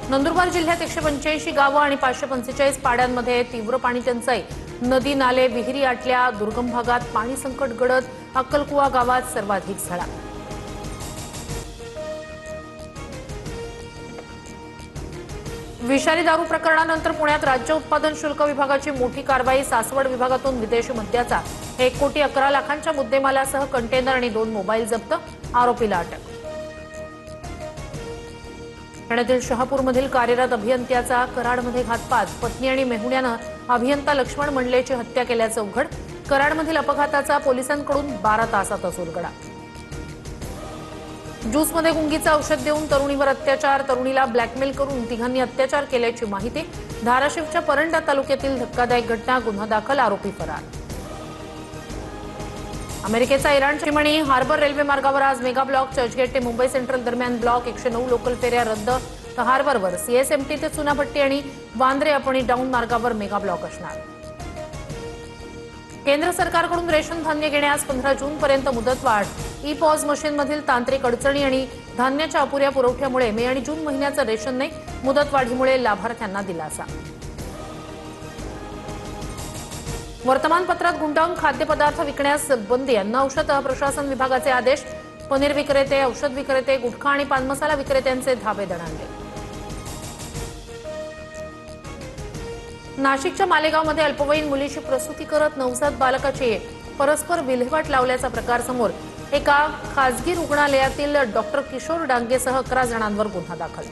नंदुरबार जिल्ह्यात 185 गावं आणि 545 पाड्यांमध्ये तीव्र पाणी टंचाई। नदी नाले विहिरी आटल्या। दुर्गम भागात पाणी संकट गडद। अक्कलकुवा गावात सर्वाधिक झळा। विषारी दारू प्रकरणानंतर पुण्यात राज्य उत्पादन शुल्क विभागाची मोठी कारवाई। सासवड विभागातून विदेशी मद्याचा 1,11,00,000च्या मुद्देमालासह कंटेनर आणि 2 मोबाईल जप्त। आरोपीला अटक। ठाण्यातील शहापूरमधील कार्यरत अभियंत्याचा कराडमध्ये घातपात। पत्नी आणि मेहुण्यानं अभियंता लक्ष्मण मंडलेची हत्या केल्याचं उघड। कराडमधील अपघाताचा पोलिसांकडून 12 तासातच उलगडा। ज्यूसमध्ये गुंगीचं औषध देऊन तरुणीवर अत्याचार। तरुणीला ब्लॅकमेल करून तिघांनी अत्याचार केल्याची माहिती। धाराशिवच्या परंडा तालुक्यातील धक्कादायक घटना। गुन्हा दाखल। आरोपी फरार। अमेरिकेचा इराणच्या चिमणी हार्बर रेल्वे मार्गावर आज मेगा ब्लॉक। चर्चगेट ते मुंबई सेंट्रल दरम्यान ब्लॉक। 109 लोकल फेऱ्या रद्द। तर हार्बरवर सीएसएमटी ते चुनाभट्टी आणि वांद्रे अप आणि डाऊन मार्गावर मेगा ब्लॉक असणार। केंद्र सरकारकडून रेशन धान्य घेण्यास 15 जूनपर्यंत मुदतवाढ। ई पॉज मशीनमधील तांत्रिक अडचणी आणि धान्याच्या अपुऱ्या पुरवठ्यामुळे मे आणि जून महिन्याचं रेशन नाही। मुदतवाढीमुळे लाभार्थ्यांना दिलासा। वर्तमानपत्रात गुंडाळून खाद्यपदार्थ विकण्यास बंदी। अन्न औषध प्रशासन विभागाचे आदेश। पनीर विक्रेते, औषध विक्रेते, गुटखा आणि पान मसाला विक्रेत्यांचे धाबे दणाणले। नाशिकच्या मालेगावमध्ये अल्पवयीन मुलीची प्रसूती करत नवजात बालकाची परस्पर विल्हेवाट लावल्याचा प्रकार समोर। एका खासगी रुग्णालयातील डॉक्टर किशोर डांगेसह 11 जणांवर गुन्हा दाखल।